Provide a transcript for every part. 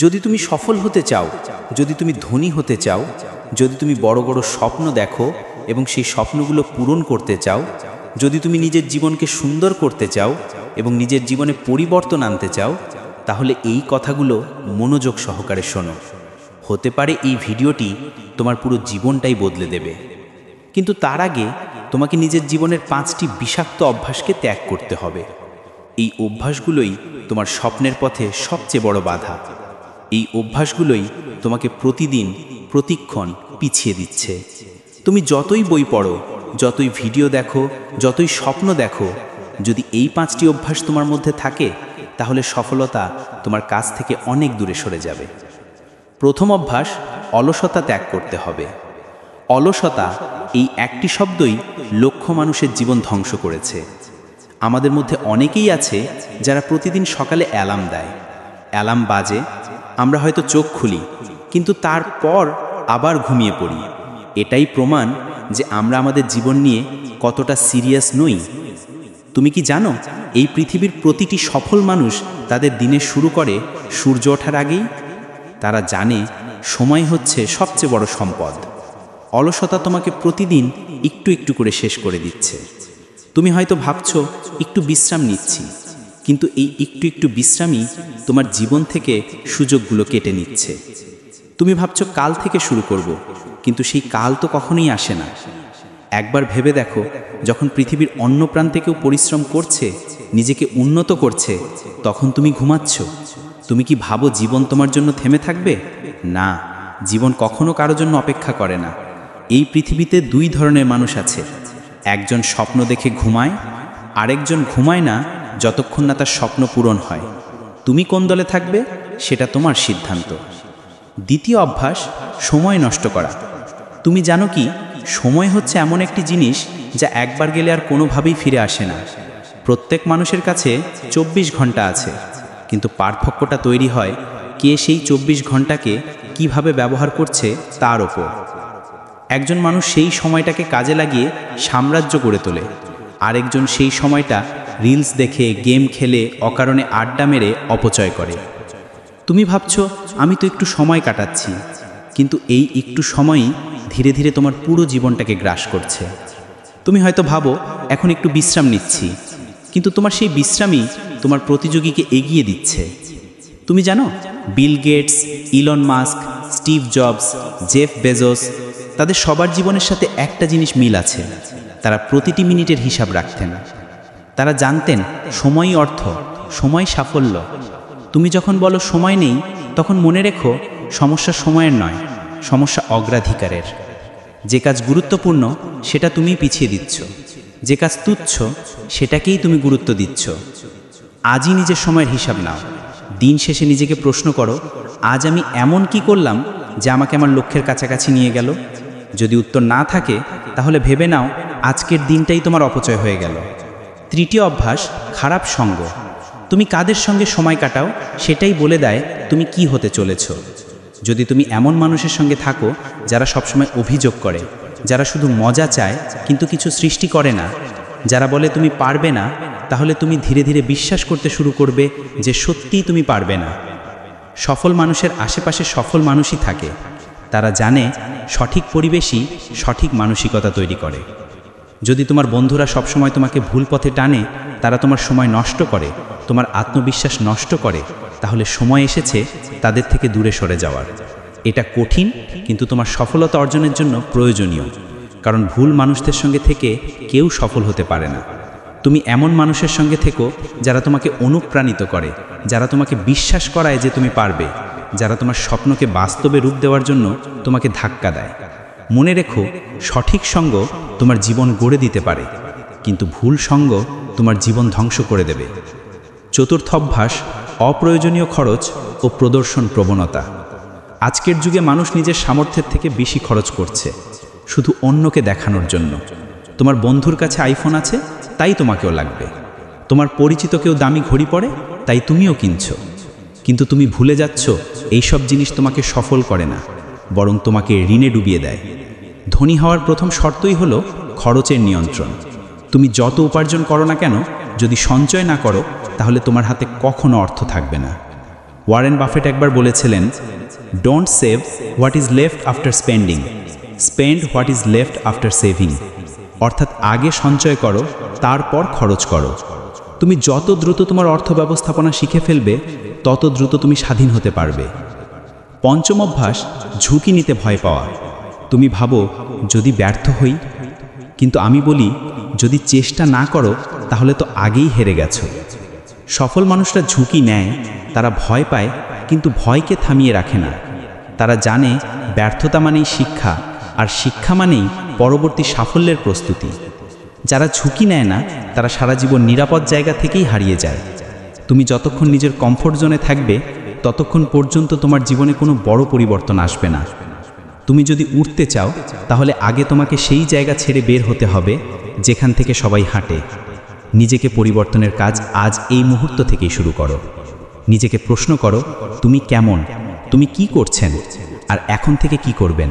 যদি তুমি সফল হতে চাও, যদি তুমি ধনী হতে চাও, যদি তুমি বড় বড় স্বপ্ন দেখো এবং সেই স্বপ্নগুলো পূরণ করতে চাও, যদি তুমি নিজের জীবনকে সুন্দর করতে চাও এবং নিজের জীবনে পরিবর্তন আনতে চাও, তাহলে এই কথাগুলো মনোযোগ সহকারে শোনো। হতে পারে এই ভিডিওটি তোমার পুরো জীবনটাই বদলে দেবে। কিন্তু তার আগে তোমাকে নিজের জীবনের 5টি বিষাক্ত অভ্যাসকে ত্যাগ করতে হবে। এই অভ্যাসগুলোই তোমার স্বপ্নের পথে সবচেয়ে বড় বাধা। এই অভ্যাসগুলোই তোমাকে প্রতিদিন প্রতিক্ষণ পিছিয়ে দিচ্ছে। তুমি যতই বই পড়ো, যতই ভিডিও দেখো, যতই স্বপ্ন দেখো, যদি এই 5টি অভ্যাস তোমার মধ্যে থাকে, তাহলে সফলতা তোমার কাছ থেকে অনেক দূরে সরে যাবে। প্রথম অভ্যাস, অলসতা ত্যাগ করতে হবে। অলসতা, এই একটি শব্দই লক্ষ মানুষের জীবন ধ্বংস করেছে। আমাদের মধ্যে অনেকেই আছে যারা প্রতিদিন সকালে অ্যালার্ম দেয়। অ্যালার্ম বাজে, আমরা হয়তো চোখ খুলি, কিন্তু তারপর আবার ঘুমিয়ে পড়ি। এটাই প্রমাণ যে আমরা আমাদের জীবন নিয়ে কতটা সিরিয়াস নই। তুমি কি জানো, এই পৃথিবীর প্রতিটি সফল মানুষ তাদের দিনের শুরু করে সূর্য ওঠার আগেই। তারা জানে সময় হচ্ছে সবচেয়ে বড় সম্পদ। অলসতা তোমাকে প্রতিদিন একটু একটু করে শেষ করে দিচ্ছে। তুমি হয়তো ভাবছো একটু বিশ্রাম নিচ্ছি, কিন্তু এই একটু একটু বিশ্রামই তোমার জীবন থেকে সুযোগগুলো কেটে নিচ্ছে। তুমি ভাবছো কাল থেকে শুরু করব, কিন্তু সেই কাল তো কখনোই আসে না। একবার ভেবে দেখো, যখন পৃথিবীর অন্য প্রান্তে কেউ পরিশ্রম করছে, নিজেকে উন্নত করছে, তখন তুমি ঘুমাচ্ছ। তুমি কি ভাবো জীবন তোমার জন্য থেমে থাকবে? না, জীবন কখনো কারো জন্য অপেক্ষা করে না। এই পৃথিবীতে 2 ধরনের মানুষ আছে। একজন স্বপ্ন দেখে ঘুমায়, আরেকজন ঘুমায় না যতক্ষণ না তার স্বপ্ন পূরণ হয়। তুমি কোন দলে থাকবে সেটা তোমার সিদ্ধান্ত। দ্বিতীয় অভ্যাস, সময় নষ্ট করা। তুমি জানো কি, সময় হচ্ছে এমন একটি জিনিস যা একবার গেলে আর কোনোভাবেই ফিরে আসে না। প্রত্যেক মানুষের কাছে 24 ঘন্টা আছে, কিন্তু পার্থক্যটা তৈরি হয় কে সেই 24 ঘন্টাকে কিভাবে ব্যবহার করছে তার ওপর। একজন মানুষ সেই সময়টাকে কাজে লাগিয়ে সাম্রাজ্য গড়ে তোলে, আরেকজন সেই সময়টা রিলস দেখে, গেম খেলে, অকারণে আড্ডা মেরে অপচয় করে। তুমি ভাবছো আমি তো একটু সময় কাটাচ্ছি, কিন্তু এই একটু সময়ই ধীরে ধীরে তোমার পুরো জীবনটাকে গ্রাস করছে। তুমি হয়তো ভাবো এখন একটু বিশ্রাম নিচ্ছি, কিন্তু তোমার সেই বিশ্রামই তোমার প্রতিযোগীকে এগিয়ে দিচ্ছে। তুমি জানো, Bill Gates, Elon Musk, Steve Jobs, Jeff Bezos, তাদের সবার জীবনের সাথে একটা জিনিস মিল আছে। তারা প্রতিটি মিনিটের হিসাব রাখতেন। তারা জানতেন সময়ই অর্থ, সময় সাফল্য। তুমি যখন বলো সময় নেই, তখন মনে রেখো সমস্যা সময়ের নয়, সমস্যা অগ্রাধিকারের। যে কাজ গুরুত্বপূর্ণ সেটা তুমি পিছিয়ে দিচ্ছ, যে কাজ তুচ্ছ সেটাকেই তুমি গুরুত্ব দিচ্ছ। আজই নিজের সময়ের হিসাব নাও। দিন শেষে নিজেকে প্রশ্ন করো, আজ আমি এমন কি করলাম যে আমাকে আমার লক্ষ্যের কাছাকাছি নিয়ে গেল? যদি উত্তর না থাকে, তাহলে ভেবে নাও আজকের দিনটাই তোমার অপচয় হয়ে গেল। তৃতীয় অভ্যাস, খারাপ সঙ্গ। তুমি কাদের সঙ্গে সময় কাটাও সেটাই বলে দেয় তুমি কি হতে চলেছ। যদি তুমি এমন মানুষের সঙ্গে থাকো যারা সবসময় অভিযোগ করে, যারা শুধু মজা চায় কিন্তু কিছু সৃষ্টি করে না, যারা বলে তুমি পারবে না, তাহলে তুমি ধীরে ধীরে বিশ্বাস করতে শুরু করবে যে সত্যিই তুমি পারবে না। সফল মানুষের আশেপাশে সফল মানুষই থাকে। তারা জানে সঠিক পরিবেশই সঠিক মানসিকতা তৈরি করে। যদি তোমার বন্ধুরা সবসময় তোমাকে ভুল পথে টানে, তারা তোমার সময় নষ্ট করে, তোমার আত্মবিশ্বাস নষ্ট করে, তাহলে সময় এসেছে তাদের থেকে দূরে সরে যাওয়ার। এটা কঠিন, কিন্তু তোমার সফলতা অর্জনের জন্য প্রয়োজনীয়। কারণ ভুল মানুষদের সঙ্গে থেকে কেউ সফল হতে পারে না। তুমি এমন মানুষের সঙ্গে থেকো যারা তোমাকে অনুপ্রাণিত করে, যারা তোমাকে বিশ্বাস করায় যে তুমি পারবে, যারা তোমার স্বপ্নকে বাস্তবে রূপ দেওয়ার জন্য তোমাকে ধাক্কা দেয়। মনে রেখো, সঠিক সঙ্গ তোমার জীবন গড়ে দিতে পারে, কিন্তু ভুল সঙ্গ তোমার জীবন ধ্বংস করে দেবে। চতুর্থ অভ্যাস, অপ্রয়োজনীয় খরচ ও প্রদর্শন প্রবণতা। আজকের যুগে মানুষ নিজের সামর্থ্যের থেকে বেশি খরচ করছে, শুধু অন্যকে দেখানোর জন্য। তোমার বন্ধুর কাছে আইফোন আছে, তাই তোমাকেও লাগবে। তোমার পরিচিত কেউ দামি ঘড়ি পরে, তাই তুমিও কিনছো। কিন্তু তুমি ভুলে যাচ্ছ এইসব জিনিস তোমাকে সফল করে না, বরং তোমাকে ঋণে ডুবিয়ে দেয়। ধনী হওয়ার প্রথম শর্তই হলো খরচের নিয়ন্ত্রণ। তুমি যত উপার্জন করো না কেন, যদি সঞ্চয় না করো, তাহলে তোমার হাতে কখনো অর্থ থাকবে না। ওয়ারেন বাফেট একবার বলেছিলেন, don't save what is left after spending, spend what is left after saving. অর্থাৎ আগে সঞ্চয় করো, তারপর খরচ করো। তুমি যত দ্রুত তোমার অর্থ ব্যবস্থাপনা শিখে ফেলবে, তত দ্রুত তুমি স্বাধীন হতে পারবে। পঞ্চম অভ্যাস, ঝুঁকি নিতে ভয় পাওয়া। তুমি ভাবো, যদি ব্যর্থ হই, কিন্তু আমি বলি, যদি চেষ্টা না করো তাহলে তো আগেই হেরে গেছো। সফল মানুষরা ঝুঁকি নেয়, তারা ভয় পায়, কিন্তু ভয়কে থামিয়ে রাখে না। তারা জানে ব্যর্থতা মানেই শিক্ষা, আর শিক্ষা মানেই পরবর্তী সাফল্যের প্রস্তুতি। যারা ঝুঁকি নেয় না, তারা সারা জীবন নিরাপদ জায়গা থেকেই হারিয়ে যায়। তুমি যতক্ষণ নিজের কমফোর্ট জোনে থাকবে, ততক্ষণ পর্যন্ত তোমার জীবনে কোনো বড় পরিবর্তন আসবে না। তুমি যদি উঠতে চাও, তাহলে আগে তোমাকে সেই জায়গা ছেড়ে বের হতে হবে যেখান থেকে সবাই হাঁটে। নিজেকে পরিবর্তনের কাজ আজ এই মুহূর্ত থেকেই শুরু করো। নিজেকে প্রশ্ন করো, তুমি কেমন, তুমি কি করছেন, আর এখন থেকে কি করবেন।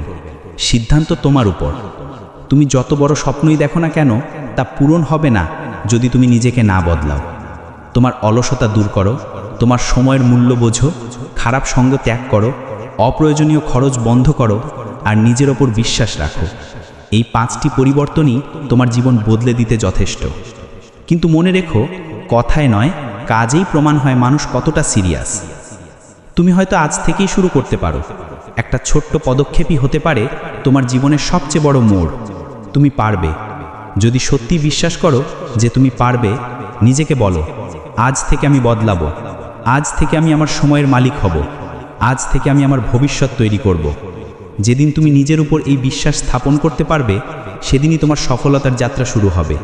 সিদ্ধান্ত তোমার উপর। তুমি যত বড় স্বপ্নই দেখো না কেন, তা পূরণ হবে না যদি তুমি নিজেকে না বদলাও। তোমার অলসতা দূর করো, তোমার সময়ের মূল্য বোঝো, খারাপ সঙ্গ ত্যাগ করো, অপ্রয়োজনীয় খরচ বন্ধ করো, আর নিজের ওপর বিশ্বাস রাখো। এই 5টি পরিবর্তনই তোমার জীবন বদলে দিতে যথেষ্ট। কিন্তু মনে রেখো, কথায় নয়, কাজেই প্রমাণ হয় মানুষ কতটা সিরিয়াস। তুমি হয়তো আজ থেকেই শুরু করতে পারো। একটা ছোট্ট পদক্ষেপই হতে পারে তোমার জীবনের সবচেয়ে বড় মোড়। তুমি পারবে। যদি সত্যি বিশ্বাস করো যে তুমি পারবে, নিজেকে বলো, আজ থেকে আমি বদলাবো, আজ থেকে আমি আমার সময়ের মালিক হব, আজ থেকে আমি আমার ভবিষ্যৎ তৈরি করব। যেদিন তুমি নিজের উপর এই বিশ্বাস স্থাপন করতে পারবে, সেদিনই তোমার সফলতার যাত্রা শুরু হবে।